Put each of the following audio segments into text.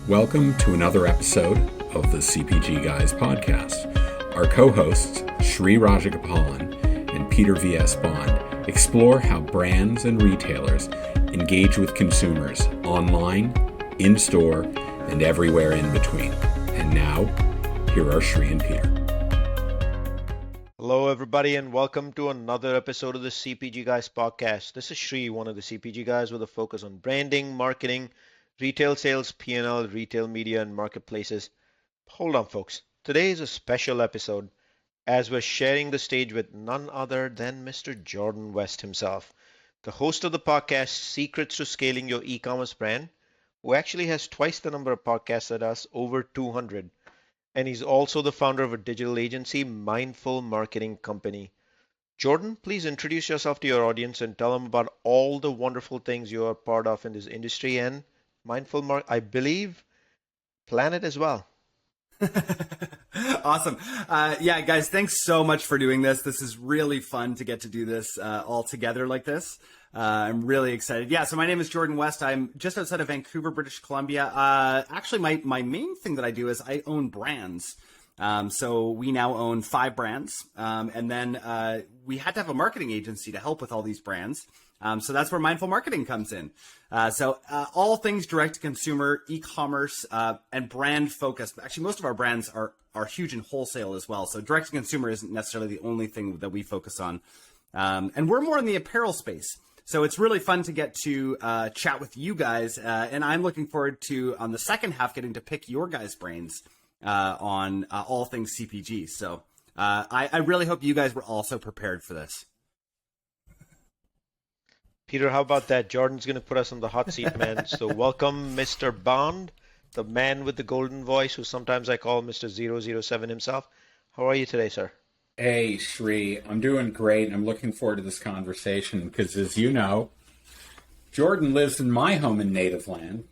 Welcome to another episode of the CPG Guys podcast. Our co-hosts, Sri Rajagopalan and Peter V.S. Bond, explore how brands and retailers engage with consumers online, in-store, and everywhere in between. And now, here are Sri and Peter. Hello, everybody, and welcome to another episode of the CPG Guys podcast. This is Sri, one of the CPG guys with a focus on branding, marketing, retail sales, P&L, retail media, and marketplaces. Hold on, folks. Today is a special episode as we're sharing the stage with none other than Mr. Jordan West himself, the host of the podcast Secrets to Scaling Your E-commerce Brand, who actually has twice the number of podcasts as us, over 200. And he's also the founder of a digital agency, Mindful Marketing Company. Jordan, please introduce yourself to your audience and tell them about all the wonderful things you are part of in this industry and I believe, Planet as well. Awesome. Yeah, guys, thanks so much for doing this. This is really fun to get to do this all together like this. I'm really excited. Yeah, so my name is Jordan West. I'm just outside of Vancouver, British Columbia. Actually, my main thing that I do is I own brands. So we now own 5 brands. And then we had to have a marketing agency to help with all these brands. So that's where Mindful Marketing comes in. So all things direct to consumer, e-commerce, and brand focused. Actually, most of our brands are huge in wholesale as well. So direct to consumer isn't necessarily the only thing that we focus on. And we're more in the apparel space. So it's really fun to get to chat with you guys. And I'm looking forward to, on the second half, getting to pick your guys' brains on all things CPG. So I really hope you guys were also prepared for this. Peter, how about that? Jordan's going to put us on the hot seat, man. So welcome, Mr. Bond, the man with the golden voice, who sometimes I call Mr. 007 himself. How are you today, sir? Hey, Sri. I'm doing great. I'm looking forward to this conversation because, as you know, Jordan lives in my home and native land,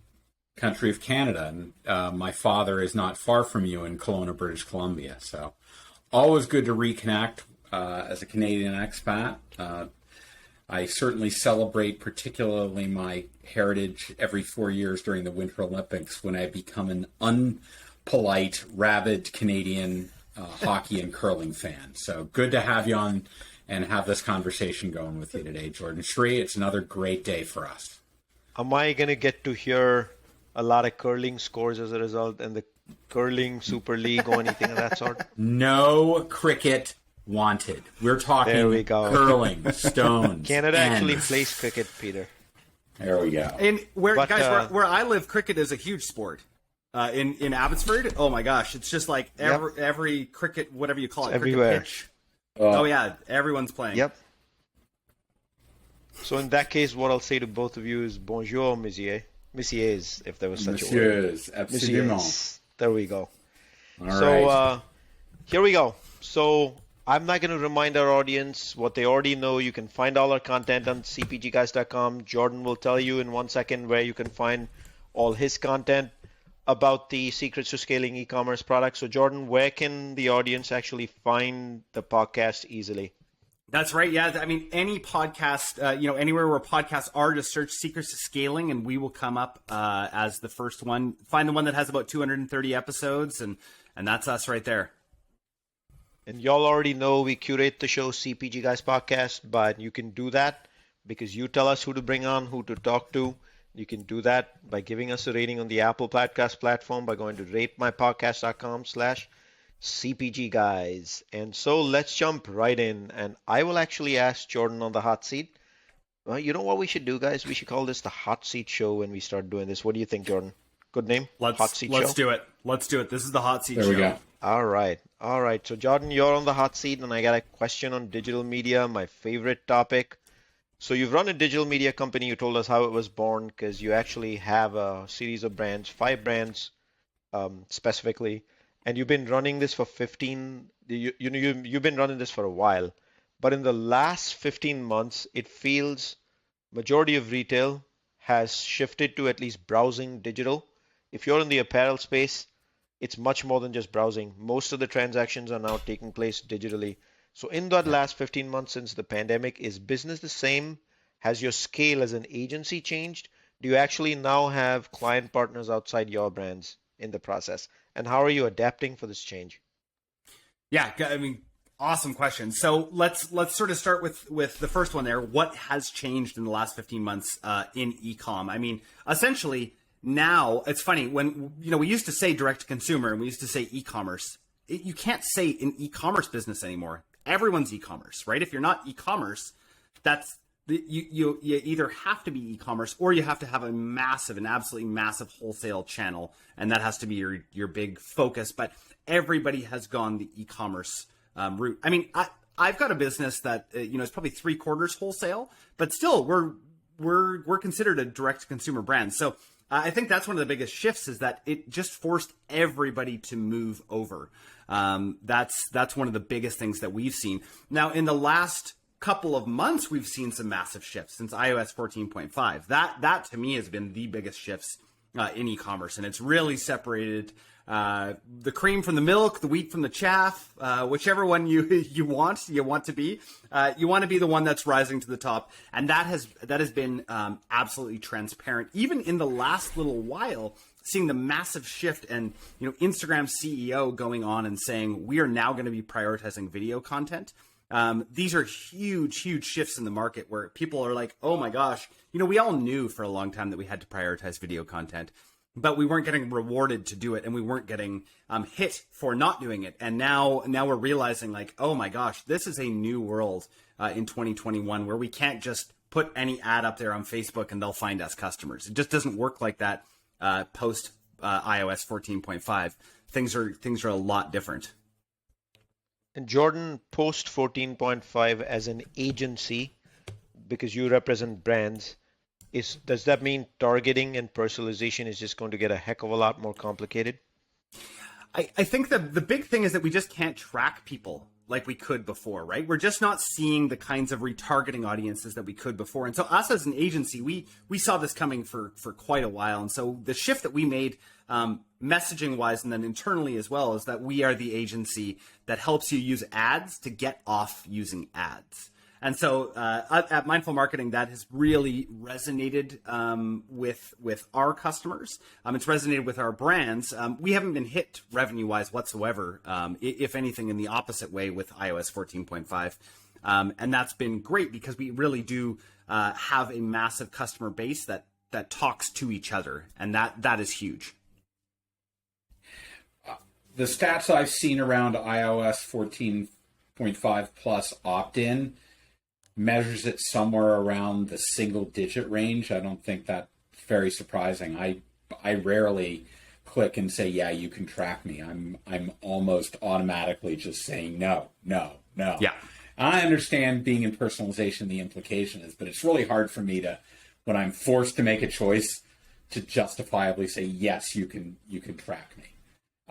country of Canada, and my father is not far from you in Kelowna, British Columbia. So always good to reconnect as a Canadian expat. I certainly celebrate particularly my heritage every 4 years during the Winter Olympics when I become an unpolite, rabid Canadian hockey and curling fan. So good to have you on and have this conversation going with you today, Jordan. Sri, it's another great day for us. Am I going to get to hear a lot of curling scores as a result and the curling Super League or anything of that sort? No cricket wanted. We're talking there we go. Curling, stones. Canada actually plays cricket, Peter. There we go. And where I live, cricket is a huge sport. In Abbotsford, oh my gosh, it's just like every cricket, whatever you call it, everywhere. Cricket pitch. Oh yeah, everyone's playing. Yep. So in that case, what I'll say to both of you is bonjour, messieurs, if there was such a word. Messieurs, absolument. Messieurs. There we go. All so right. Here we go. So I'm not going to remind our audience what they already know. You can find all our content on cpgguys.com. Jordan will tell you in 1 second where you can find all his content about the secrets to scaling e-commerce products. So Jordan, where can the audience actually find the podcast easily? That's right. Yeah. I mean, any podcast, anywhere where podcasts are, just search Secrets to Scaling and we will come up as the first one. Find the one that has about 230 episodes and that's us right there. And y'all already know we curate the show CPG Guys Podcast, but you can do that because you tell us who to bring on, who to talk to. You can do that by giving us a rating on the Apple Podcast platform by going to ratemypodcast.com/CPG Guys. And so let's jump right in. And I will actually ask Jordan on the hot seat. Well, you know what we should do, guys? We should call this the hot seat show when we start doing this. What do you think, Jordan? Good name? Hot seat show? Let's do it. Let's do it. This is the hot seat show. There we go. All right. So Jordan, you're on the hot seat and I got a question on digital media, my favorite topic. So you've run a digital media company. You told us how it was born because you actually have a series of brands, 5 brands specifically, and you've been running this for 15. You've been running this for a while, but in the last 15 months, it feels majority of retail has shifted to at least browsing digital. If you're in the apparel space, it's much more than just browsing. Most of the transactions are now taking place digitally. So in that last 15 months since the pandemic, is business the same? Has your scale as an agency changed? Do you actually now have client partners outside your brands in the process? And how are you adapting for this change? Yeah, I mean, awesome question. So let's sort of start with the first one there. What has changed in the last 15 months in e-com? I mean, essentially now it's funny when we used to say direct to consumer and we used to say e-commerce. You can't say an e-commerce business anymore. Everyone's e-commerce, right? If you're not e-commerce, that's you either have to be e-commerce or you have to have an absolutely massive wholesale channel, and that has to be your big focus. But everybody has gone the e-commerce route. I mean, I've got a business that is probably 3/4 wholesale, but still we're considered a direct consumer brand. So I think that's one of the biggest shifts, is that it just forced everybody to move over. That's one of the biggest things that we've seen. Now, in the last couple of months, we've seen some massive shifts since iOS 14.5. That to me has been the biggest shifts in e-commerce, and it's really separated the cream from the milk, the wheat from the chaff, whichever one you want to be. You want to be the one that's rising to the top, and that has been absolutely transparent. Even in the last little while, seeing the massive shift, and Instagram CEO going on and saying we are now going to be prioritizing video content. These are huge shifts in the market where people are like, oh my gosh, we all knew for a long time that we had to prioritize video content, but we weren't getting rewarded to do it, and we weren't getting hit for not doing it. And now we're realizing, like, oh my gosh, this is a new world in 2021 where we can't just put any ad up there on Facebook and they'll find us customers. It just doesn't work like that post iOS 14.5. Things are a lot different. And Jordan, post 14.5 as an agency, because you represent brands, does that mean targeting and personalization is just going to get a heck of a lot more complicated? I think the big thing is that we just can't track people like we could before, right? We're just not seeing the kinds of retargeting audiences that we could before. And so us as an agency, we saw this coming for quite a while. And so the shift that we made messaging wise and then internally as well is that we are the agency that helps you use ads to get off using ads. And so at Mindful Marketing, that has really resonated with our customers. It's resonated with our brands. We haven't been hit revenue-wise whatsoever, if anything, in the opposite way with iOS 14.5. And that's been great because we really do have a massive customer base that talks to each other, and that is huge. The stats I've seen around iOS 14.5 plus opt-in measures it somewhere around the single-digit range. I don't think that's very surprising. I rarely click and say, yeah, you can track me. I'm almost automatically just saying no. Yeah. I understand being in personalization, the implication is, but it's really hard for me to, when I'm forced to make a choice, to justifiably say, yes, you can track me.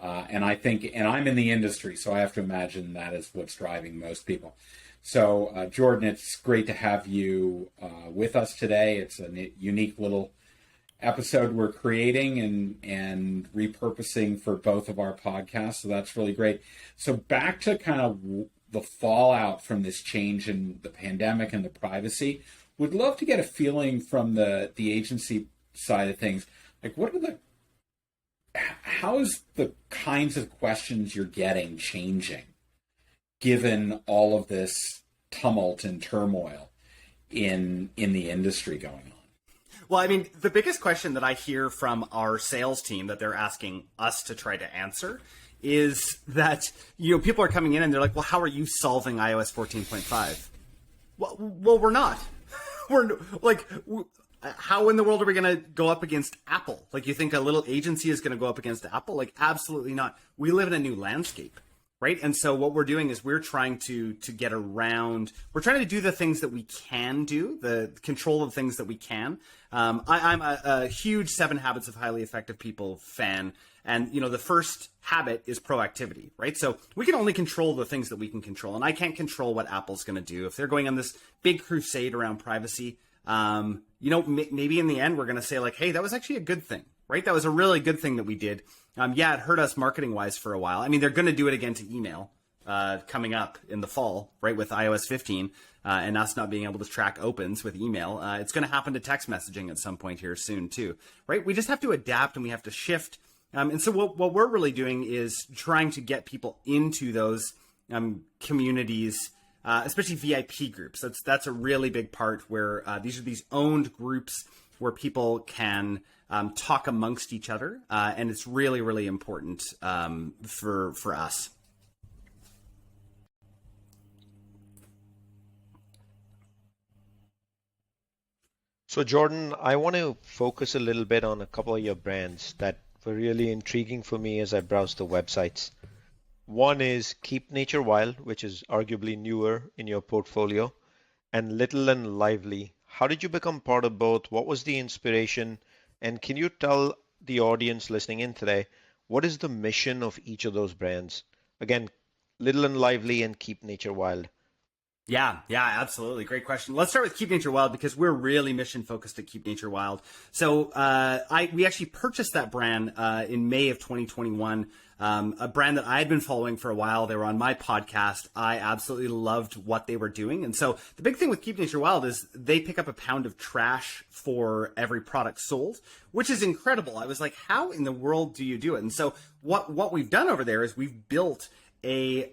And I think, and I'm in the industry, so I have to imagine that is what's driving most people. So, Jordan, it's great to have you with us today. It's a unique little episode we're creating and repurposing for both of our podcasts. So that's really great. So back to kind of the fallout from this change in the pandemic and the privacy. Would love to get a feeling from the agency side of things. Like, how is the kinds of questions you're getting changing, given all of this tumult and turmoil in the industry going on? Well, I mean, the biggest question that I hear from our sales team that they're asking us to try to answer is that, people are coming in and they're like, well, how are you solving iOS 14.5? Well, we're not. We're like, how in the world are we going to go up against Apple? Like, you think a little agency is going to go up against Apple? Like, absolutely not. We live in a new landscape. Right. And so what we're doing is we're trying to get around. We're trying to do the things that we can do, the control of things that we can. I'm a huge 7 Habits of Highly Effective People fan. And, the first habit is proactivity. Right. So we can only control the things that we can control. And I can't control what Apple's going to do. If they're going on this big crusade around privacy, maybe in the end, we're going to say, like, hey, that was actually a good thing. Right. That was a really good thing that we did. It hurt us marketing wise for a while. I mean, they're going to do it again to email. coming up in the fall, right, with iOS 15 and us not being able to track opens with email. It's going to happen to text messaging at some point here soon too, right? We just have to adapt and we have to shift. And so what we're really doing is trying to get people into those communities, especially VIP groups. That's a really big part where these are these owned groups where people can talk amongst each other, and it's really, really important for us. So Jordan, I want to focus a little bit on a couple of your brands that were really intriguing for me as I browsed the websites. One is Keep Nature Wild, which is arguably newer in your portfolio, and Little and Lively. How did you become part of both? What was the inspiration? And can you tell the audience listening in today, what is the mission of each of those brands? Again, Little and Lively and Keep Nature Wild. Yeah, absolutely. Great question. Let's start with Keep Nature Wild because we're really mission focused at Keep Nature Wild. So we actually purchased that brand in May of 2021, a brand that I had been following for a while. They were on my podcast. I absolutely loved what they were doing. And so the big thing with Keep Nature Wild is they pick up a pound of trash for every product sold, which is incredible. I was like, how in the world do you do it? And so what we've done over there is we've built a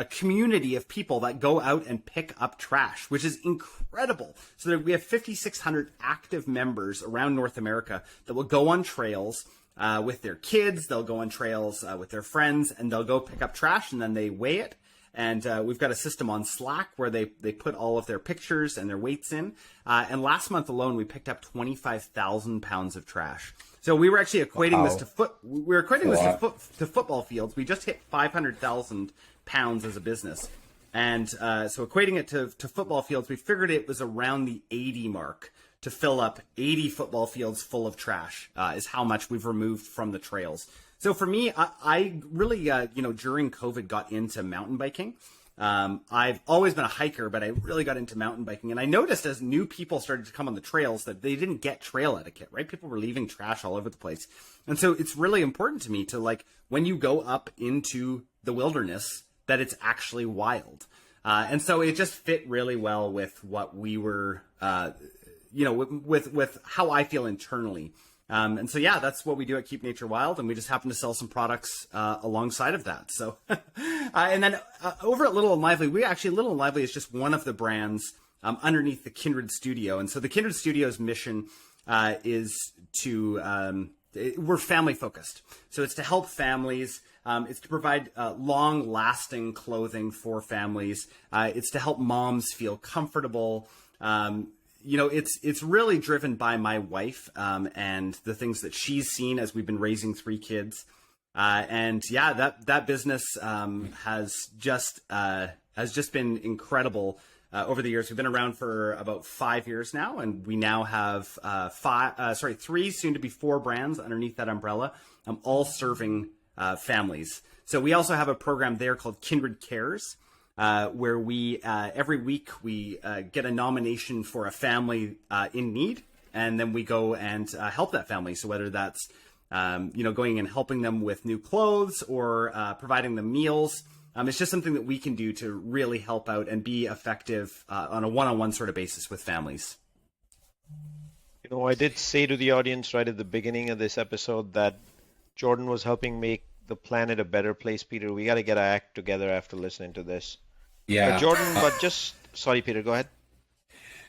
community of people that go out and pick up trash, which is incredible. So that we have 5,600 active members around North America that will go on trails with their kids. They'll go on trails with their friends, and they'll go pick up trash, and then they weigh it. And we've got a system on Slack where they put all of their pictures and their weights in. And last month alone, we picked up 25,000 pounds of trash. So we were actually equating this to football fields. We just hit 500,000 pounds as a business. And so equating it to football fields, we figured it was around the 80 mark to fill up 80 football fields full of trash is how much we've removed from the trails. So for me, I really, during COVID got into mountain biking. I've always been a hiker, but I really got into mountain biking. And I noticed as new people started to come on the trails that they didn't get trail etiquette, right? People were leaving trash all over the place. And so it's really important to me to, like, when you go up into the wilderness, that it's actually wild. And so it just fit really well with what we were, with how I feel internally. And so, yeah, that's what we do at Keep Nature Wild. And we just happen to sell some products alongside of that. So, and then over at Little and Lively, Little and Lively is just one of the brands underneath the Kindred Studio. And so the Kindred Studio's mission is to, we're family focused. So it's to help families. It's to provide long-lasting clothing for families. It's to help moms feel comfortable. It's really driven by my wife and the things that she's seen as we've been raising 3 kids. That business has just been incredible over the years. We've been around for about 5 years now, and we now have 3, soon to be 4 brands underneath that umbrella, all serving families. So we also have a program there called Kindred Cares, where we every week we get a nomination for a family in need, and then we go and help that family. So whether that's going and helping them with new clothes or providing them meals, it's just something that we can do to really help out and be effective on a one-on-one sort of basis with families. I did say to the audience right at the beginning of this episode that Jordan was helping make the planet a better place, Peter. We got to get our act together after listening to this. Yeah. Jordan, sorry, Peter, go ahead.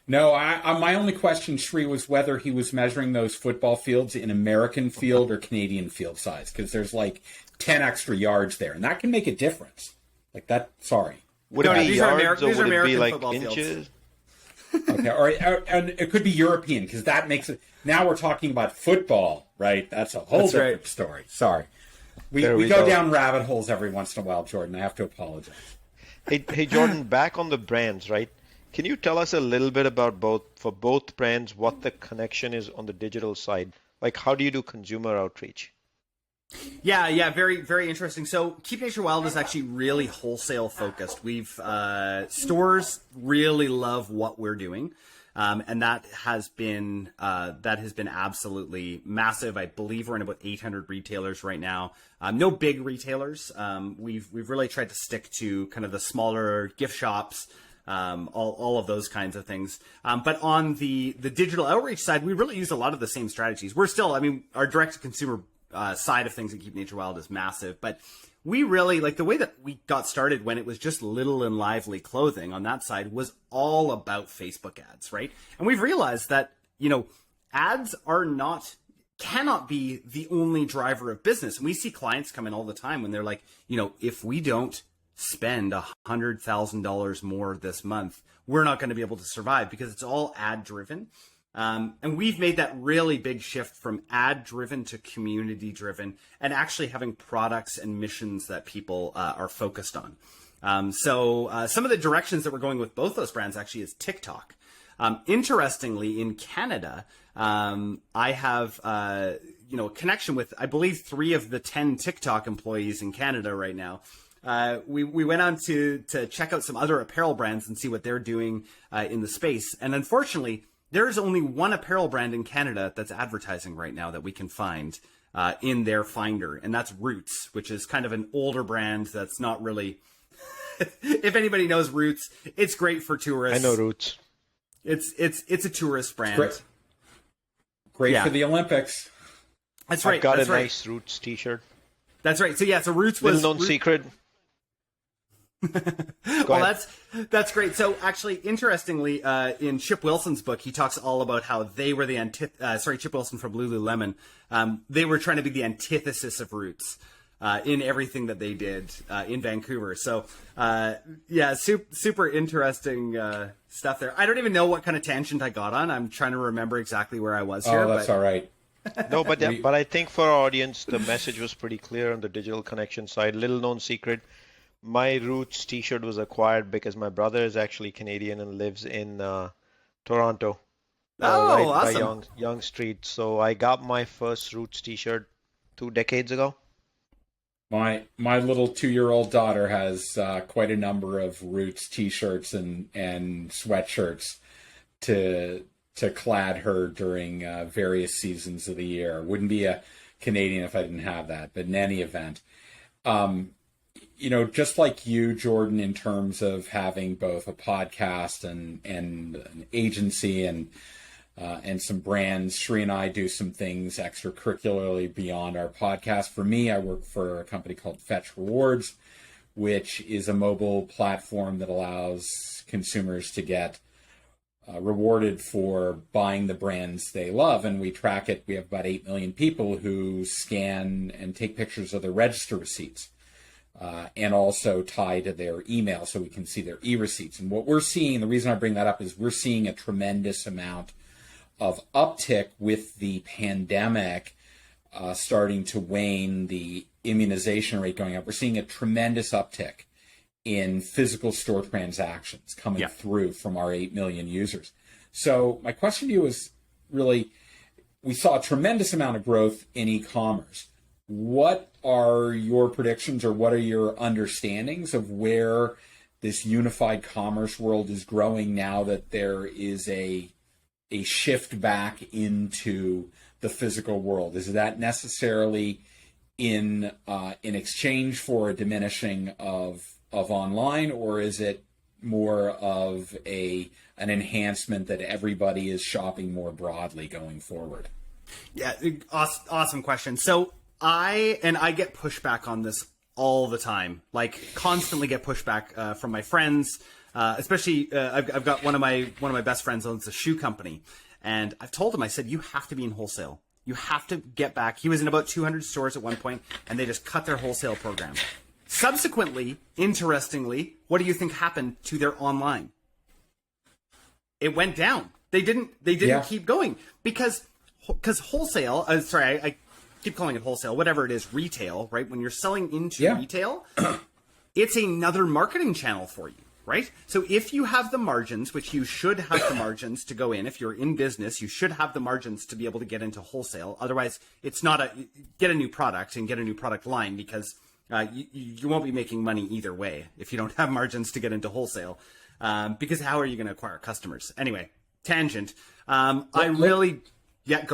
No, my only question, Shri, was whether he was measuring those football fields in American field or Canadian field size, because there's like 10 extra yards there, and that can make a difference. Like that, sorry. Would it be yards or would it be like inches? Okay, and it could be European, because that makes it. Now we're talking about football, right? That's a whole different story. Sorry. We go down rabbit holes every once in a while, Jordan. I have to apologize. Hey, Jordan, back on the brands, right? Can you tell us a little bit about both brands, what the connection is on the digital side? Like, how do you do consumer outreach? Yeah, very, very interesting. So Keep Nature Wild is actually really wholesale focused. Stores really love what we're doing. And that has been absolutely massive. I believe we're in about 800 retailers right now. No big retailers. We've really tried to stick to kind of the smaller gift shops, all of those kinds of things. But on the digital outreach side, we really use a lot of the same strategies. We're still, I mean, our direct to consumer side of things at Keep Nature Wild is massive, but we really, like, the way that we got started when it was just Little and Lively clothing on that side was all about Facebook ads, right? And we've realized that, you know, ads cannot be the only driver of business. And we see clients come in all the time when they're like, you know, if we don't spend $100,000 more this month, we're not going to be able to survive, because it's all ad driven. And we've made that really big shift from ad driven to community driven, and actually having products and missions that people are focused on. So some of the directions that we're going with both those brands actually is TikTok. Interestingly, in Canada, I have a connection with, I believe, 3 of the 10 TikTok employees in Canada right now. We went on to check out some other apparel brands and see what they're doing in the space. And unfortunately, there's only one apparel brand in Canada that's advertising right now that we can find in their Finder, and that's Roots, which is kind of an older brand that's not really... If anybody knows Roots, it's great for tourists. I know Roots. It's a tourist brand. Great for the Olympics. That's right. I've got that's a right. nice Roots t-shirt. That's right. So Roots was... Little known secret. Well, that's great. So actually, interestingly, in Chip Wilson's book, he talks all about how they were the Chip Wilson from Lululemon. They were trying to be the antithesis of Roots in everything that they did in Vancouver. So super interesting stuff there. I don't even know what kind of tangent I got on. I'm trying to remember exactly where I was here. Oh, that's all right. No, but I think for our audience, the message was pretty clear on the digital connection side. Little known secret. My Roots t-shirt was acquired because my brother is actually Canadian and lives in Toronto. Awesome. By Yonge Street. So I got my first Roots t-shirt 2 decades ago. My little 2-year-old daughter has quite a number of Roots t-shirts and sweatshirts to clad her during various seasons of the year. Wouldn't be a Canadian if I didn't have that, but in any event. Just like you, Jordan, in terms of having both a podcast and an agency and some brands, Sri and I do some things extracurricularly beyond our podcast. For me, I work for a company called Fetch Rewards, which is a mobile platform that allows consumers to get rewarded for buying the brands they love. And we track it. We have about 8 million people who scan and take pictures of their register receipts. And also tie to their email so we can see their e-receipts. And what we're seeing, the reason I bring that up is we're seeing a tremendous amount of uptick with the pandemic starting to wane, the immunization rate going up. We're seeing a tremendous uptick in physical store transactions coming through from our 8 million users. So my question to you is really, we saw a tremendous amount of growth in e-commerce. What are your predictions, or what are your understandings of where this unified commerce world is growing now that there is a shift back into the physical world? Is that necessarily in exchange for a diminishing of online, or is it more of an enhancement that everybody is shopping more broadly going forward? Yeah, awesome question. So I get pushback on this all the time, like constantly get pushback from my friends, especially I've got one of my best friends owns a shoe company, and I've told him, I said, you have to be in wholesale. You have to get back. He was in about 200 stores at one point, and they just cut their wholesale program. Subsequently, interestingly, what do you think happened to their online? It went down. They didn't keep going because wholesale. I keep calling it wholesale, whatever it is, retail, right? When you're selling into retail, it's another marketing channel for you, right? So if you have the margins, which you should have the margins to go in, if you're in business, you should have the margins to be able to get into wholesale. Otherwise, it's not get a new product and get a new product line, because you won't be making money either way if you don't have margins to get into wholesale, because how are you going to acquire customers? Anyway, tangent. Go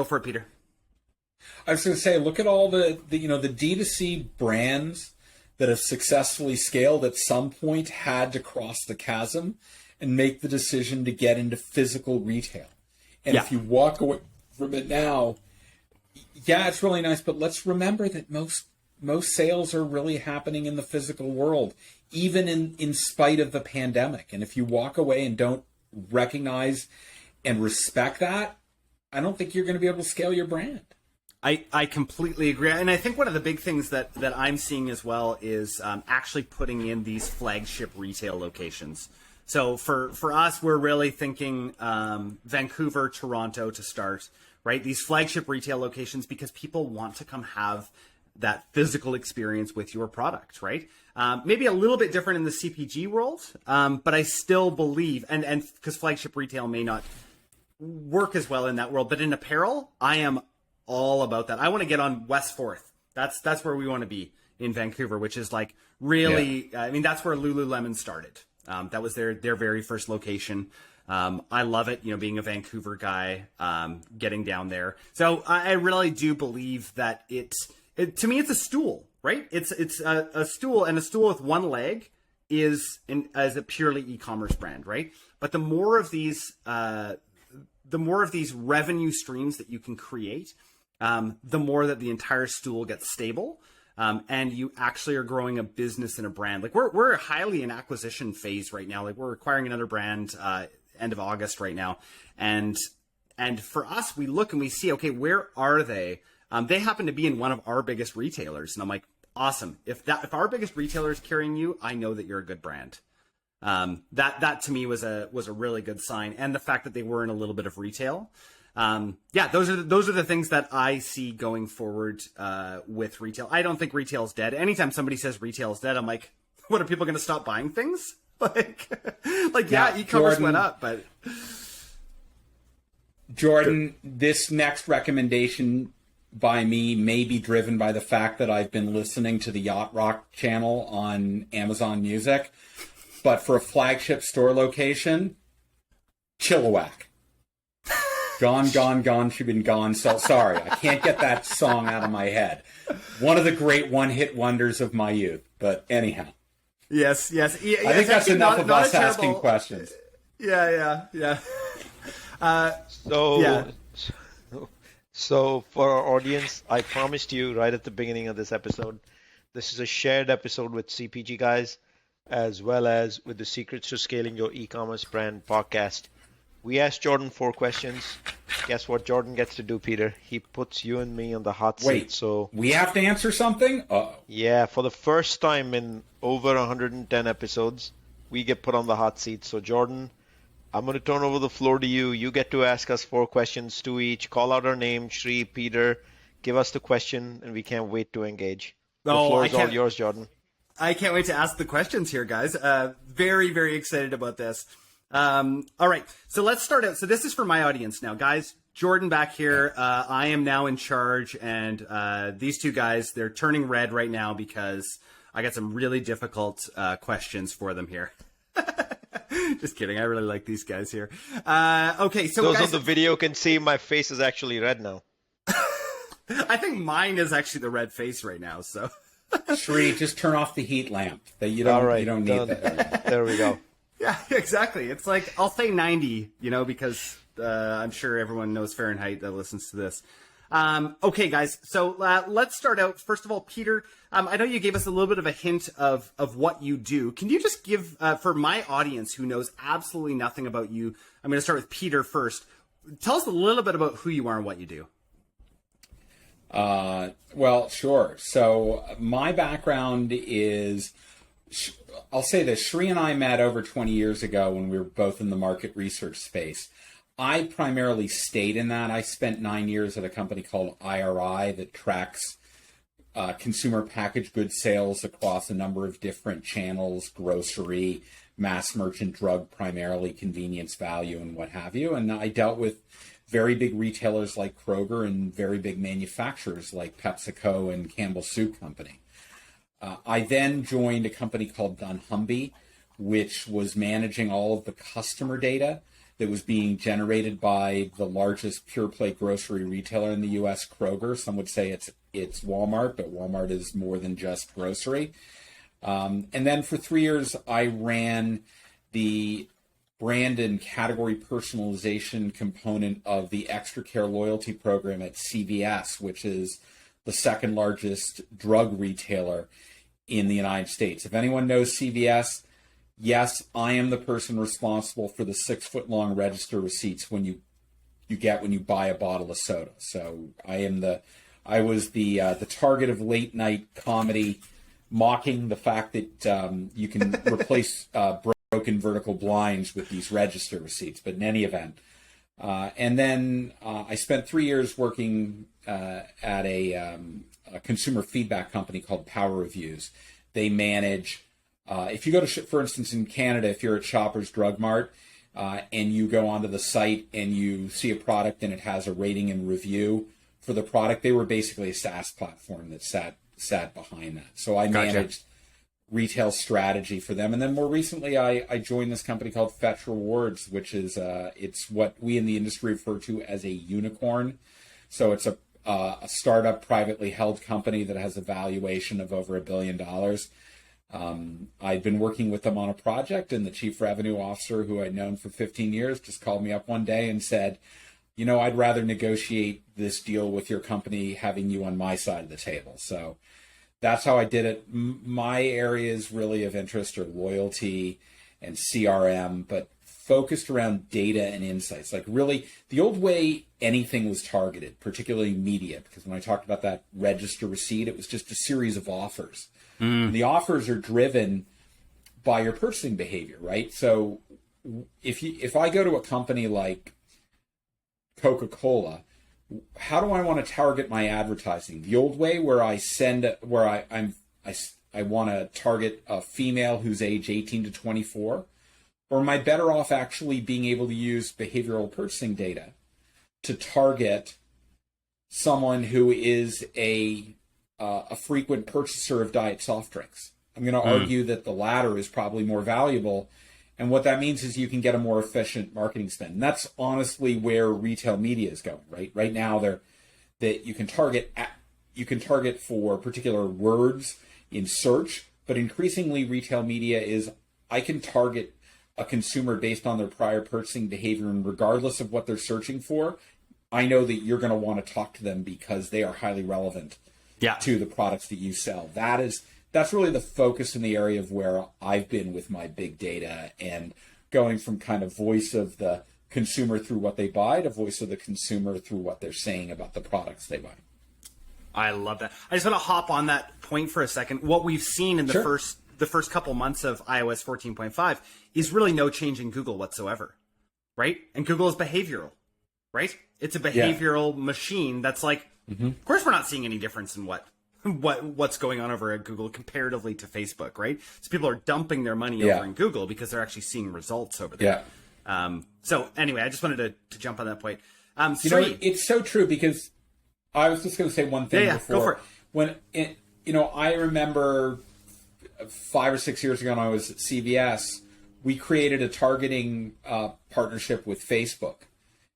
for it, Peter. I was going to say, look at all the D2C brands that have successfully scaled at some point had to cross the chasm and make the decision to get into physical retail. And if you walk away from it now, yeah, it's really nice, but let's remember that most sales are really happening in the physical world, even in spite of the pandemic. And if you walk away and don't recognize and respect that, I don't think you're going to be able to scale your brand. I completely agree. And I think one of the big things that I'm seeing as well is actually putting in these flagship retail locations. So for us, we're really thinking Vancouver, Toronto to start, right? These flagship retail locations, because people want to come have that physical experience with your product, right? Maybe a little bit different in the CPG world, but I still believe, and because flagship retail may not work as well in that world, but in apparel, I am all about that. I want to get on West 4th. That's where we want to be in Vancouver, which is like really, I mean, that's where Lululemon started. That was their very first location. I love it, being a Vancouver guy, getting down there. So I really do believe that to me, it's a stool, right? It's a stool, and a stool with one leg is a purely e-commerce brand, right? But the more of these revenue streams that you can create, the more that the entire stool gets stable, and you actually are growing a business and a brand. Like we're highly in acquisition phase right now. Like we're acquiring another brand end of August right now, and for us, we look and we see, okay, where are they? They happen to be in one of our biggest retailers, and I'm like, awesome. If our biggest retailer is carrying you, I know that you're a good brand. That to me was a really good sign, and the fact that they were in a little bit of retail. Those are the things that I see going forward with retail. I don't think retail is dead. Anytime somebody says retail is dead, I'm like, what, are people going to stop buying things? E-commerce Jordan, went up, but Jordan, this next recommendation by me may be driven by the fact that I've been listening to the Yacht Rock channel on Amazon Music, but for a flagship store location, Chilliwack. Gone, she been gone. So sorry, I can't get that song out of my head. One of the great one-hit wonders of my youth. But anyhow. Yes. I think that's enough of us asking questions. Yeah. So for our audience, I promised you right at the beginning of this episode, this is a shared episode with CPG Guys, as well as with the Secrets to Scaling Your E-commerce Brand podcast. We asked Jordan 4 questions. Guess what Jordan gets to do, Peter? He puts you and me on the hot seat. Wait, so we have to answer something? Uh-oh. Yeah, for the first time in over 110 episodes, we get put on the hot seat. So Jordan, I'm going to turn over the floor to you. You get to ask us 4 questions, 2 each. Call out our name, Shri, Peter. Give us the question, and we can't wait to engage. The floor is all yours, Jordan. I can't wait to ask the questions here, guys. Very, very excited about this. All right, so let's start out. So this is for my audience now, guys. Jordan back here. I am now in charge, and these two guys, they're turning red right now because I got some really difficult questions for them here. Just kidding. I really like these guys here. Okay, so those guys, on the video can see my face is actually red now. I think mine is actually the red face right now. So, Shri, just turn off the heat lamp. That you don't. All right, you don't need that. There we go. Yeah, exactly. It's like, I'll say 90, because I'm sure everyone knows Fahrenheit that listens to this. Okay, guys. So let's start out. First of all, Peter, I know you gave us a little bit of a hint of what you do. Can you just give, for my audience who knows absolutely nothing about you, I'm going to start with Peter first. Tell us a little bit about who you are and what you do. Well, sure. So my background is, I'll say this, Shri and I met over 20 years ago when we were both in the market research space. I primarily stayed in that. I spent 9 years at a company called IRI that tracks consumer packaged goods sales across a number of different channels, grocery, mass merchant, drug, primarily convenience, value, and what have you. And I dealt with very big retailers like Kroger and very big manufacturers like PepsiCo and Campbell Soup Company. I then joined a company called dunnhumby, which was managing all of the customer data that was being generated by the largest pure play grocery retailer in the U.S., Kroger. Some would say it's Walmart, but Walmart is more than just grocery. And then for 3 years, I ran the brand and category personalization component of the Extra Care loyalty program at CVS, which is the second largest drug retailer in the United States. If anyone knows CVS, yes, I am the person responsible for the 6-foot-long register receipts when you buy a bottle of soda. So I was the target of late night comedy, mocking the fact that you can replace broken vertical blinds with these register receipts. But in any event, and then I spent 3 years working at a consumer feedback company called Power Reviews. They manage, if you go to, for instance, in Canada, if you're at Shoppers Drug Mart and you go onto the site and you see a product and it has a rating and review for the product, they were basically a SaaS platform that sat behind that. So I managed retail strategy for them. And then more recently, I joined this company called Fetch Rewards, which is it's what we in the industry refer to as a unicorn. So it's a startup privately held company that has a valuation of over $1 billion. I'd been working with them on a project, and the chief revenue officer, who I'd known for 15 years, just called me up one day and said, I'd rather negotiate this deal with your company having you on my side of the table. So that's how I did it. My areas really of interest are loyalty and CRM, but focused around data and insights. Like really, the old way anything was targeted, particularly media, because when I talked about that register receipt, it was just a series of offers. And the offers are driven by your purchasing behavior, right? So if I go to a company like Coca-Cola, how do I want to target my advertising? The old way, where I want to target a female who's age 18 to 24, or am I better off actually being able to use behavioral purchasing data to target someone who is a frequent purchaser of diet soft drinks? I'm going to argue that the latter is probably more valuable. And what that means is you can get a more efficient marketing spend. And that's honestly where retail media is going, right? Right now, that you can target for particular words in search, but increasingly retail media is I can target a consumer based on their prior purchasing behavior, and regardless of what they're searching for, I know that you're going to want to talk to them because they are highly relevant to the products that you sell. That's really the focus in the area of where I've been with my big data, and going from kind of voice of the consumer through what they buy to voice of the consumer through what they're saying about the products they buy. I love that. I just want to hop on that point for a second. What we've seen in the first couple months of iOS 14.5 is really no change in Google whatsoever, right? And Google is behavioral, right? It's a behavioral machine that's like, of course we're not seeing any difference in what's going on over at Google comparatively to Facebook, right? So people are dumping their money over in Google because they're actually seeing results over there. So anyway, I just wanted to jump on that point. It's so true, because I was just going to say one thing before. Go for it. When I remember 5 or 6 years ago when I was at CVS, we created a targeting partnership with Facebook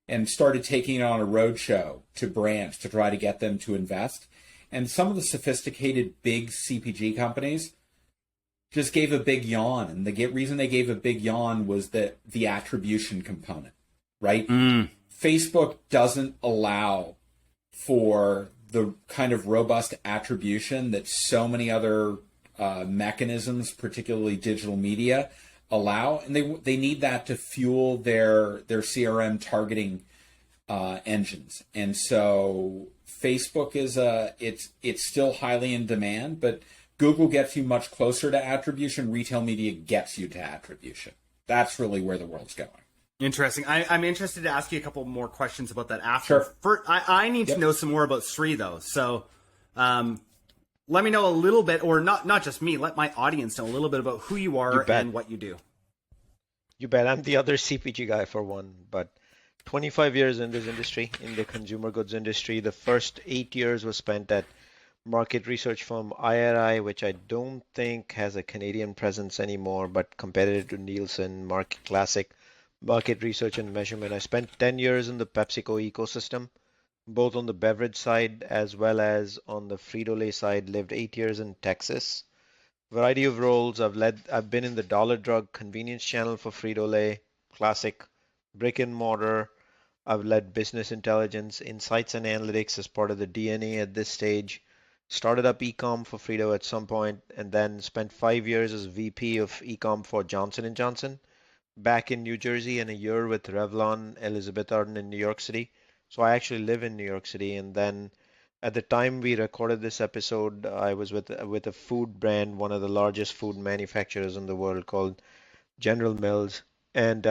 and started taking it on a roadshow to brands to try to get them to invest. And some of the sophisticated big CPG companies just gave a big yawn. And the reason they gave a big yawn was the attribution component, right? Facebook doesn't allow for the kind of robust attribution that so many other mechanisms, particularly digital media, allow. And they need that to fuel their CRM targeting engines. And so Facebook is it's still highly in demand, but Google gets you much closer to attribution. Retail media gets you to attribution. That's really where the world's going. Interesting. I'm interested to ask you a couple more questions about that after. Sure. I need to know some more about Sri, though. So let me know a little bit, or not just me, let my audience know a little bit about who you are and what you do. You bet. I'm the other CPG guy for one, but 25 years in this industry, in the consumer goods industry. The first 8 years was spent at market research firm IRI, which I don't think has a Canadian presence anymore, but competitive to Nielsen, Market Classic. market research and measurement. I spent 10 years in the PepsiCo ecosystem, both on the beverage side as well as on the Frito-Lay side. Lived 8 years in Texas. Variety of roles. I've been in the dollar drug convenience channel for Frito-Lay, classic brick and mortar. I've led business intelligence, insights and analytics as part of the DNA at this stage. Started up ecom for Frito at some point, and then spent 5 years as VP of ecom for Johnson and Johnson back in New Jersey, and a year with Revlon, Elizabeth Arden in New York City. So I actually live in New York City, and then at the time we recorded this episode, I was with a food brand, one of the largest food manufacturers in the world called General Mills, and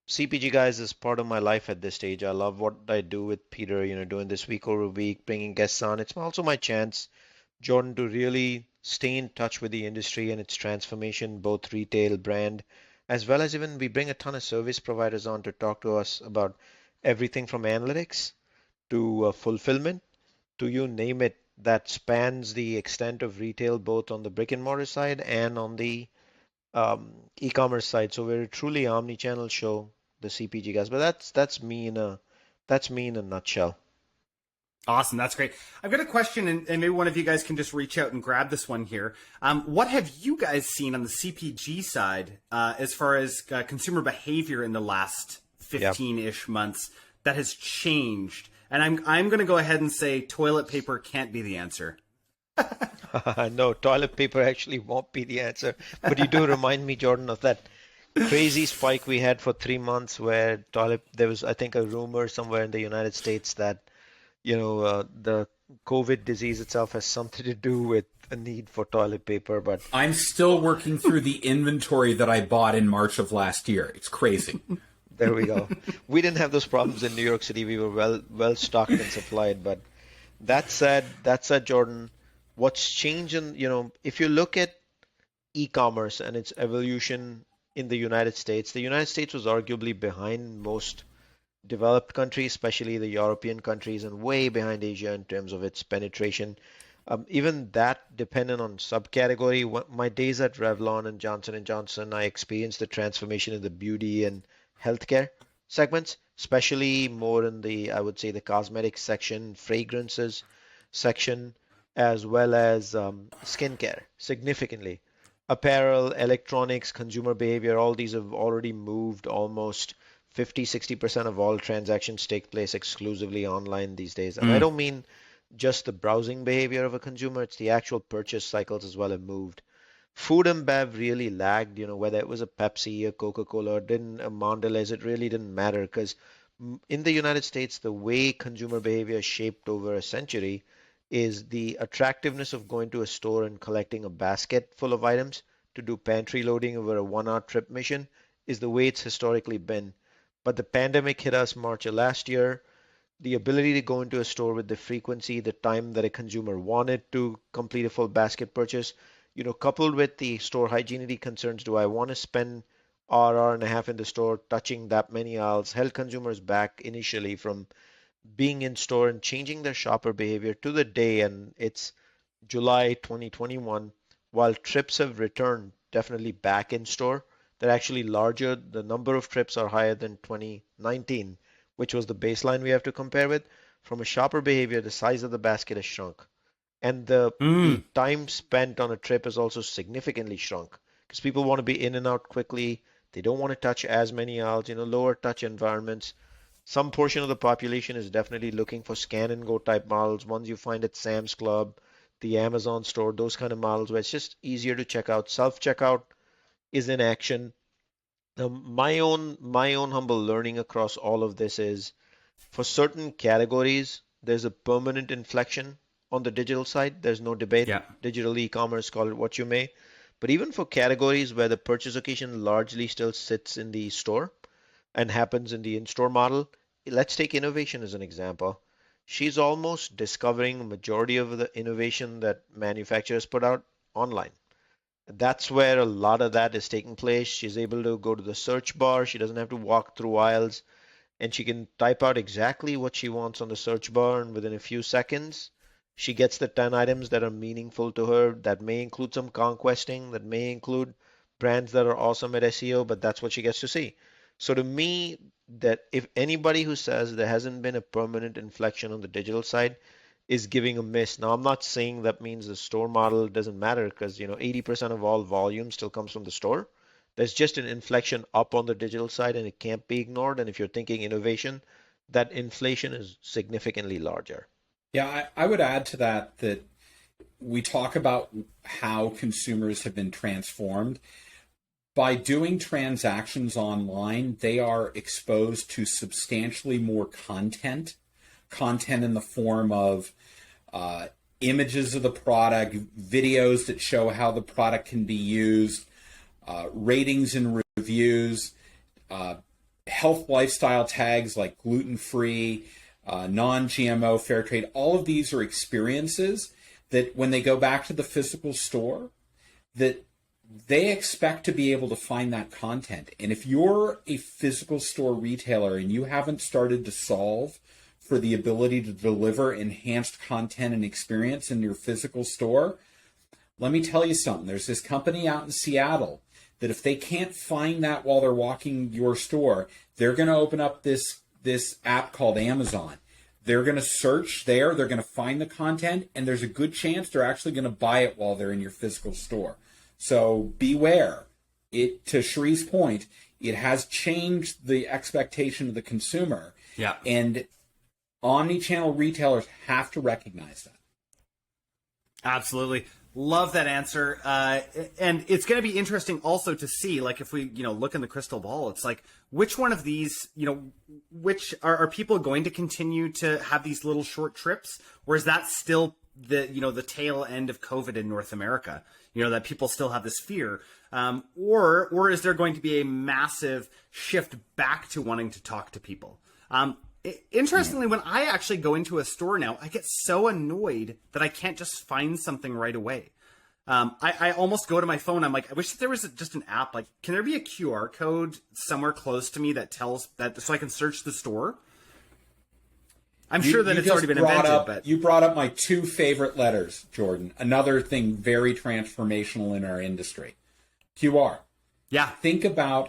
CPG Guys is part of my life at this stage. I love what I do with Peter, doing this week over week, bringing guests on. It's also my chance, Jordan, to really stay in touch with the industry and its transformation, both retail, brand, as well as even we bring a ton of service providers on to talk to us about everything from analytics to fulfillment to you name it, that spans the extent of retail, both on the brick and mortar side and on the e-commerce side. So we're a truly omni-channel show, the CPG guys. But that's me in a nutshell. Awesome. That's great. I've got a question, and maybe one of you guys can just reach out and grab this one here. What have you guys seen on the CPG side as far as consumer behavior in the last 15-ish months that has changed? And I'm going to go ahead and say toilet paper can't be the answer. No, toilet paper actually won't be the answer. But you do remind me, Jordan, of that crazy spike we had for 3 months where there was, I think, a rumor somewhere in the United States that the COVID disease itself has something to do with a need for toilet paper. But I'm still working through the inventory that I bought in March of last year. It's crazy. There we go. We didn't have those problems in New York City. We were well stocked and supplied. But that said, Jordan, what's changed if you look at e-commerce and its evolution in the United States was arguably behind most developed countries, especially the European countries, and way behind Asia in terms of its penetration. Even that dependent on subcategory. My days at Revlon and Johnson & Johnson, I experienced the transformation in the beauty and healthcare segments, especially more in the, I would say, the cosmetics section, fragrances section, as well as skincare, significantly. Apparel, electronics, consumer behavior, all these have already moved. Almost 50-60% of all transactions take place exclusively online these days. And I don't mean just the browsing behavior of a consumer, it's the actual purchase cycles as well have moved. Food and bev really lagged, whether it was a Pepsi, a Coca-Cola, or a Mondelez, it really didn't matter because in the United States, the way consumer behavior shaped over a century is the attractiveness of going to a store and collecting a basket full of items to do pantry loading over a 1-hour trip mission is the way it's historically been. But the pandemic hit us March of last year. The ability to go into a store with the frequency, the time that a consumer wanted to complete a full basket purchase, coupled with the store hygiene concerns, do I want to spend hour and a half in the store touching that many aisles, held consumers back initially from being in store and changing their shopper behavior to the day, and it's July 2021. While trips have returned definitely back in store, they're actually larger. The number of trips are higher than 2019, which was the baseline we have to compare with. From a shopper behavior, the size of the basket has shrunk. And the time spent on a trip has also significantly shrunk because people want to be in and out quickly. They don't want to touch as many aisles, lower touch environments. Some portion of the population is definitely looking for scan and go type models, ones you find at Sam's Club, the Amazon store, those kind of models where it's just easier to check out. Self-checkout is in action. Now, my own humble learning across all of this is for certain categories, there's a permanent inflection on the digital side. There's no debate. Yeah. Digital e-commerce, call it what you may. But even for categories where the purchase occasion largely still sits in the store and happens in the in-store model, let's take innovation as an example. She's almost discovering a majority of the innovation that manufacturers put out online. That's where a lot of that is taking place. She's able to go to the search bar. She doesn't have to walk through aisles, and she can type out exactly what she wants on the search bar, and within a few seconds, she gets the 10 items that are meaningful to her. That may include some conquesting, that may include brands that are awesome at SEO, but that's what she gets to see. So to me, that if anybody who says there hasn't been a permanent inflection on the digital side is giving a miss. Now, I'm not saying that means the store model doesn't matter because, 80% of all volume still comes from the store. There's just an inflection up on the digital side and it can't be ignored. And if you're thinking innovation, that inflation is significantly larger. Yeah, I would add to that we talk about how consumers have been transformed. By doing transactions online, they are exposed to substantially more content in the form of images of the product, videos that show how the product can be used, ratings and reviews, health lifestyle tags like gluten-free, non-GMO, fair trade. All of these are experiences that when they go back to the physical store, that they expect to be able to find that content. And if you're a physical store retailer and you haven't started to solve for the ability to deliver enhanced content and experience in your physical store, let me tell you something. There's this company out in Seattle that if they can't find that while they're walking your store, they're going to open up this app called Amazon. They're going to search there, they're going to find the content, and there's a good chance they're actually going to buy it while they're in your physical store. So beware. To Shree's point, it has changed the expectation of the consumer. Yeah. And omni-channel retailers have to recognize that. Absolutely. Love that answer. And it's going to be interesting also to see, like, if we, look in the crystal ball, it's like, which one of these, which are people going to continue to have these little short trips? Or is that still the tail end of COVID in North America? That people still have this fear. Or is there going to be a massive shift back to wanting to talk to people? Interestingly, when I actually go into a store now, I get so annoyed that I can't just find something right away. I almost go to my phone. I'm like, I wish there was just an app. Like, can there be a QR code somewhere close to me that tells that so I can search the store? I'm sure that it's already been invented. But you brought up my two favorite letters, Jordan. Another thing very transformational in our industry. QR. Yeah. Think about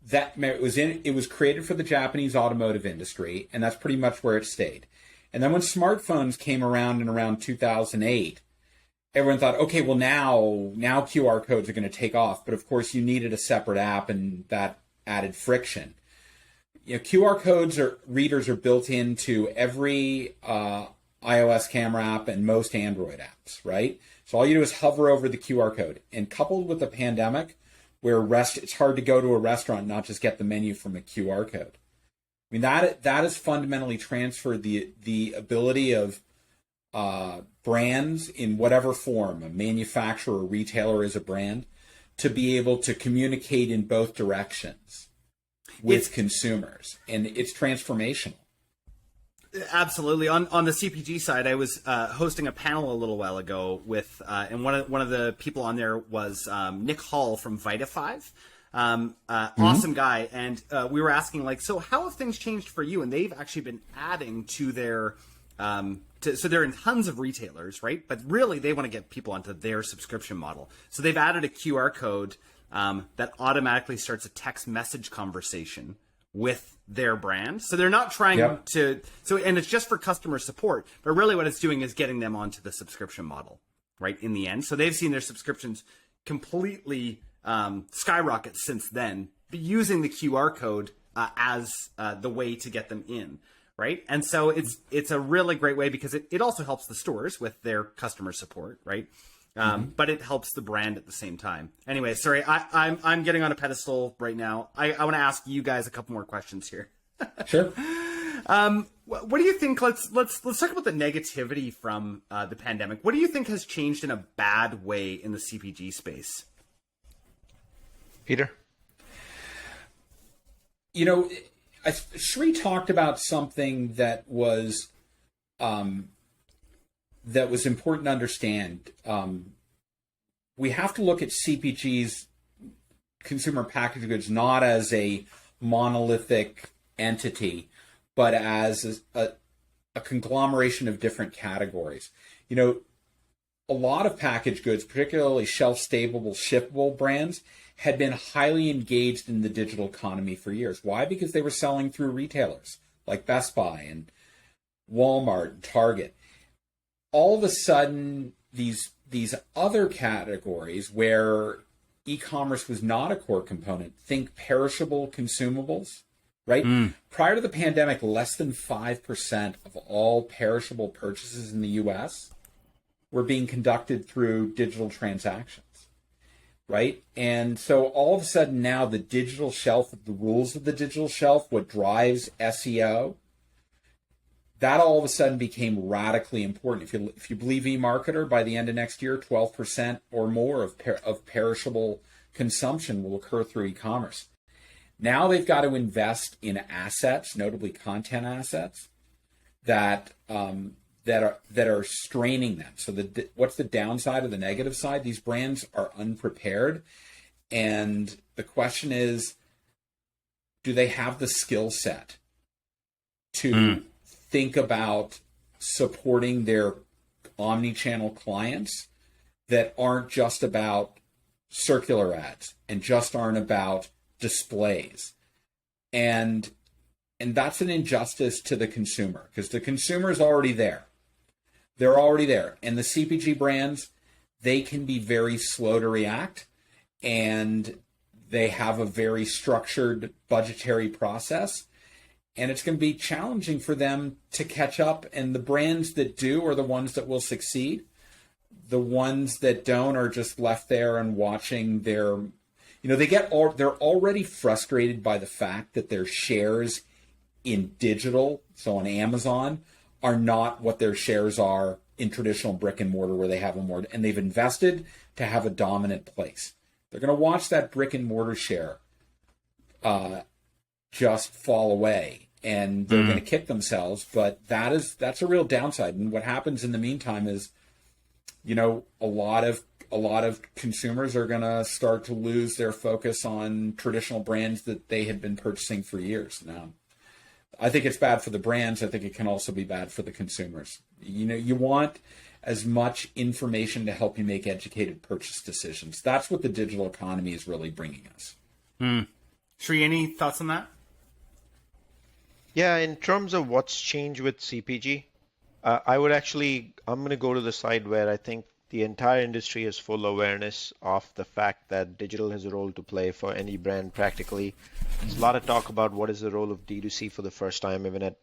that. It was created for the Japanese automotive industry, and that's pretty much where it stayed. And then when smartphones came around in around 2008, everyone thought, okay, well now QR codes are going to take off. But of course, you needed a separate app, and that added friction. QR codes readers are built into every iOS camera app and most Android apps, right? So all you do is hover over the QR code. And coupled with the pandemic, where it's hard to go to a restaurant and not just get the menu from a QR code. I mean, that has fundamentally transferred the ability of brands in whatever form, a manufacturer or retailer is a brand, to be able to communicate in both directions with consumers, and it's transformational. Absolutely. On the CPG side, I was hosting a panel a little while ago with, and one of the people on there was Nick Hall from Vita5. Awesome guy, and we were asking, like, so how have things changed for you? And they've actually been adding to their so they're in tons of retailers, right? But really, they want to get people onto their subscription model. So they've added a QR code that automatically starts a text message conversation with their brand. So they're not trying to, and it's just for customer support, but really what it's doing is getting them onto the subscription model, right? In the end. So they've seen their subscriptions completely skyrocket since then, using the QR code as the way to get them in. Right. And so it's a really great way because it also helps the stores with their customer support. Right. But it helps the brand at the same time. Anyway, sorry, I'm getting on a pedestal right now. I want to ask you guys a couple more questions here. Sure. What do you think? Let's talk about the negativity from the pandemic. What do you think has changed in a bad way in the CPG space? Peter? Shree talked about something that was important to understand. We have to look at CPG's, consumer packaged goods, not as a monolithic entity, but as a conglomeration of different categories. a lot of packaged goods, particularly shelf-stable, shippable brands, had been highly engaged in the digital economy for years. Why? Because they were selling through retailers like Best Buy and Walmart and Target. All of a sudden, these other categories where e-commerce was not a core component, think perishable consumables, right? Prior to the pandemic, less than 5% of all perishable purchases in the US were being conducted through digital transactions, right? And so all of a sudden now the digital shelf, the rules of the digital shelf, what drives SEO, that all of a sudden became radically important. If you believe eMarketer, by the end of next year, 12% or more of perishable consumption will occur through e-commerce. Now they've got to invest in assets, notably content assets, that are straining them. So what's the downside or the negative side? These brands are unprepared, and the question is, do they have the skill set to think about supporting their omni-channel clients that aren't just about circular ads and just aren't about displays? And that's an injustice to the consumer, because the consumer is already there. They're already there. And the CPG brands, they can be very slow to react, and they have a very structured budgetary process. And it's going to be challenging for them to catch up. And the brands that do are the ones that will succeed. The ones that don't are just left there and watching their, they're already frustrated by the fact that their shares in digital, so on Amazon, are not what their shares are in traditional brick and mortar, where they have a more, and they've invested to have a dominant place. They're going to watch that brick and mortar share just fall away, and they're going to kick themselves. But that's a real downside. And what happens in the meantime is, a lot of consumers are going to start to lose their focus on traditional brands that they had been purchasing for years now. I think it's bad for the brands. I think it can also be bad for the consumers. You want as much information to help you make educated purchase decisions. That's what the digital economy is really bringing us. Sri, any thoughts on that? Yeah, in terms of what's changed with CPG, I'm going to go to the side where I think the entire industry has full awareness of the fact that digital has a role to play for any brand practically. There's a lot of talk about what is the role of D2C for the first time. Even at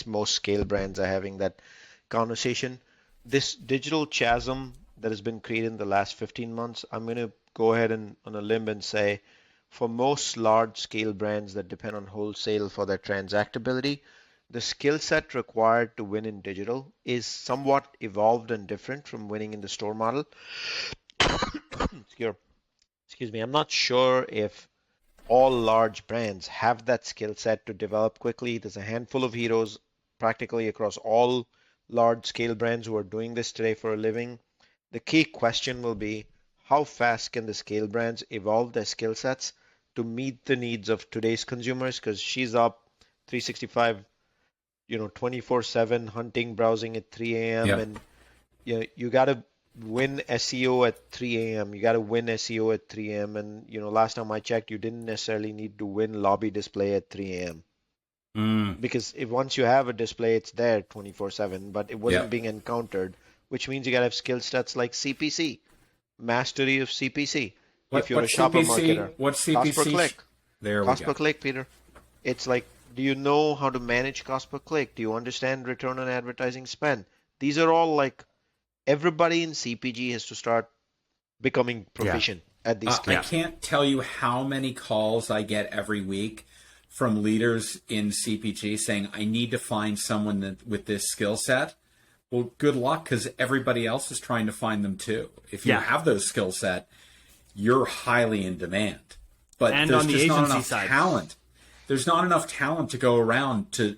most scale brands are having that conversation. This digital chasm that has been created in the last 15 months, I'm going to go ahead and on a limb and say, for most large scale brands that depend on wholesale for their transactability, the skill set required to win in digital is somewhat evolved and different from winning in the store model. Excuse me. I'm not sure if all large brands have that skill set to develop quickly. There's a handful of heroes practically across all large scale brands who are doing this today for a living. The key question will be, how fast can the scale brands evolve their skill sets to meet the needs of today's consumers? Because she's up 365, 24/7 hunting, browsing at 3 a.m. Yep. And you got to win SEO at 3 a.m. You got to win SEO at 3 a.m. And last time I checked, you didn't necessarily need to win lobby display at 3 a.m. Because if once you have a display, it's there 24/7, but it wasn't being encountered, which means you got to have skill sets like CPC, mastery of CPC. If you're a shopper marketer, what's CPC? Cost per click. There we Cost go. per click, Peter. It's like, do you know how to manage cost per click? Do you understand return on advertising spend? These are all like, everybody in CPG has to start becoming proficient at these skills. I can't tell you how many calls I get every week from leaders in CPG saying, I need to find someone with this skill set. Well, good luck, because everybody else is trying to find them too. If you have those skill set, you're highly in demand. But and there's on the just not agency enough side, talent. There's not enough talent to go around to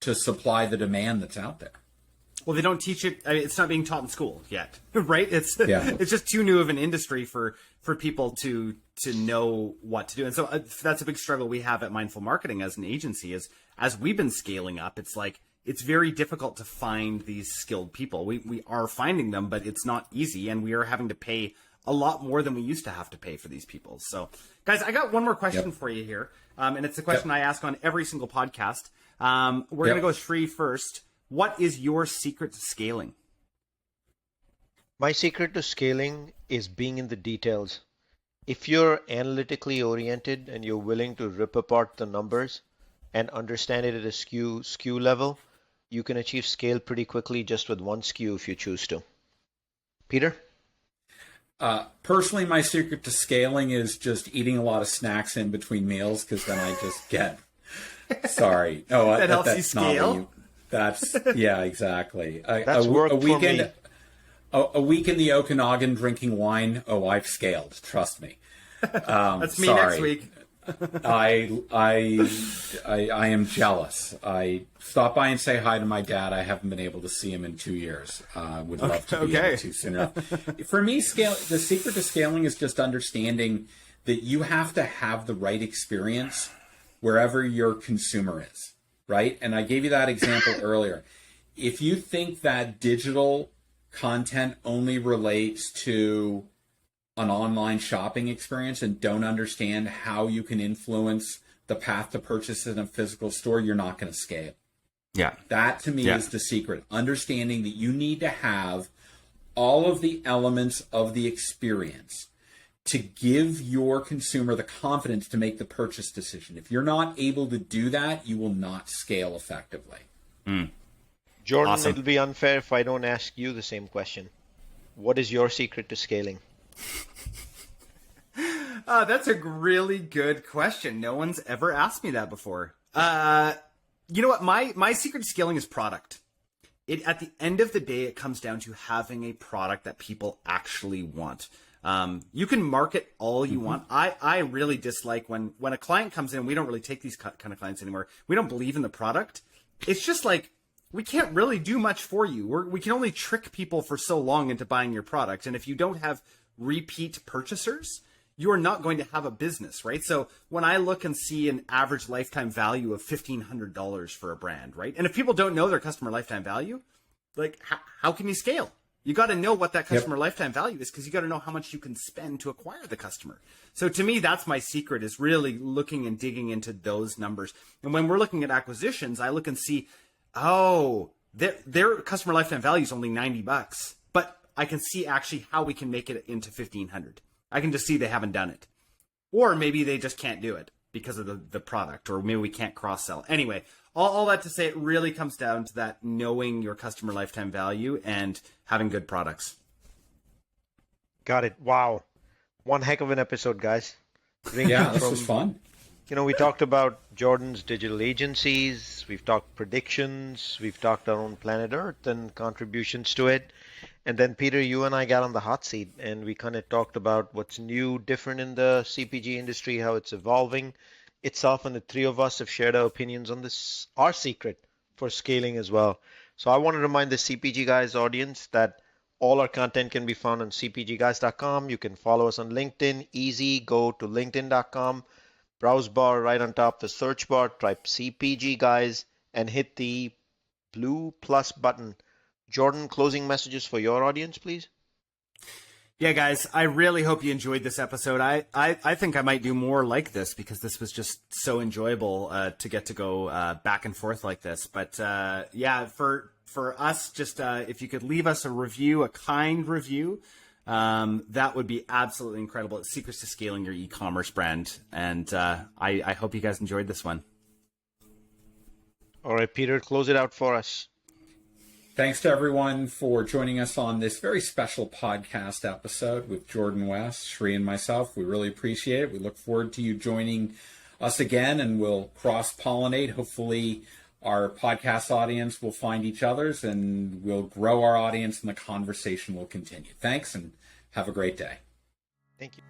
supply the demand that's out there. Well, they don't teach it. I mean, it's not being taught in school yet, right? It's just too new of an industry for people to know what to do. And so that's a big struggle we have at Mindful Marketing as an agency. Is as we've been scaling up, it's like, it's very difficult to find these skilled people. We are finding them, but it's not easy, and we are having to pay a lot more than we used to have to pay for these people. So, guys, I got one more question for you here, and it's a question I ask on every single podcast. We're going to go Shri first. What is your secret to scaling? My secret to scaling is being in the details. If you're analytically oriented and you're willing to rip apart the numbers and understand it at a SKU level, you can achieve scale pretty quickly just with one SKU if you choose to. Peter? Personally, my secret to scaling is just eating a lot of snacks in between meals, because then I just get... Sorry. No, that helps you scale? Yeah, exactly. That's worked for me. A week in the Okanagan drinking wine. Oh, I've scaled. Trust me. That's me next week. I am jealous. I stop by and say hi to my dad. I haven't been able to see him in 2 years. Would love to be able to sooner. For me, the secret to scaling is just understanding that you have to have the right experience wherever your consumer is, right? And I gave you that example earlier. If you think that digital content only relates to an online shopping experience and don't understand how you can influence the path to purchase in a physical store, you're not going to scale. Yeah. That to me is the secret. Understanding that you need to have all of the elements of the experience to give your consumer the confidence to make the purchase decision. If you're not able to do that, you will not scale effectively. Jordan, It'll be unfair if I don't ask you the same question. What is your secret to scaling? That's a really good question. No one's ever asked me that before. You know what? My secret to scaling is product. At the end of the day, it comes down to having a product that people actually want. You can market all you want. I really dislike when a client comes in. We don't really take these kind of clients anymore. We don't believe in the product. It's just like, we can't really do much for you. We can only trick people for so long into buying your product. And if you don't have repeat purchasers, you are not going to have a business, right? So when I look and see an average lifetime value of $1,500 for a brand, right? And if people don't know their customer lifetime value, like how can you scale? You got to know what that customer lifetime value is, because you got to know how much you can spend to acquire the customer. So to me, that's my secret, is really looking and digging into those numbers. And when we're looking at acquisitions, I look and see, their customer lifetime value is only $90, but I can see actually how we can make it into 1,500. I can just see they haven't done it, or maybe they just can't do it because of the product, or maybe we can't cross sell. Anyway, all that to say, it really comes down to that knowing your customer lifetime value and having good products. Got it. Wow, one heck of an episode, guys. This was fun. We talked about Jordan's digital agencies, we've talked predictions, we've talked our own planet Earth and contributions to it. And then, Peter, you and I got on the hot seat and we kind of talked about what's new, different in the CPG industry, how it's evolving itself. And the three of us have shared our opinions on this, our secret for scaling as well. So I want to remind the CPG Guys audience that all our content can be found on cpgguys.com. You can follow us on LinkedIn. Easy, go to linkedin.com. Browse bar right on top, the search bar, type CPG Guys and hit the blue plus button. Jordan, closing messages for your audience, please. Yeah, guys, I really hope you enjoyed this episode. I think I might do more like this, because this was just so enjoyable to get to go back and forth like this. But for us, just if you could leave us a review, a kind review, that would be absolutely incredible. It's secrets to scaling your e-commerce brand. And I hope you guys enjoyed this one. All right, Peter, close it out for us. Thanks to everyone for joining us on this very special podcast episode with Jordan West, Shri, and myself. We really appreciate it. We look forward to you joining us again, and we'll cross-pollinate. Hopefully our podcast audience will find each other's, and we'll grow our audience, and the conversation will continue. Thanks, and have a great day. Thank you.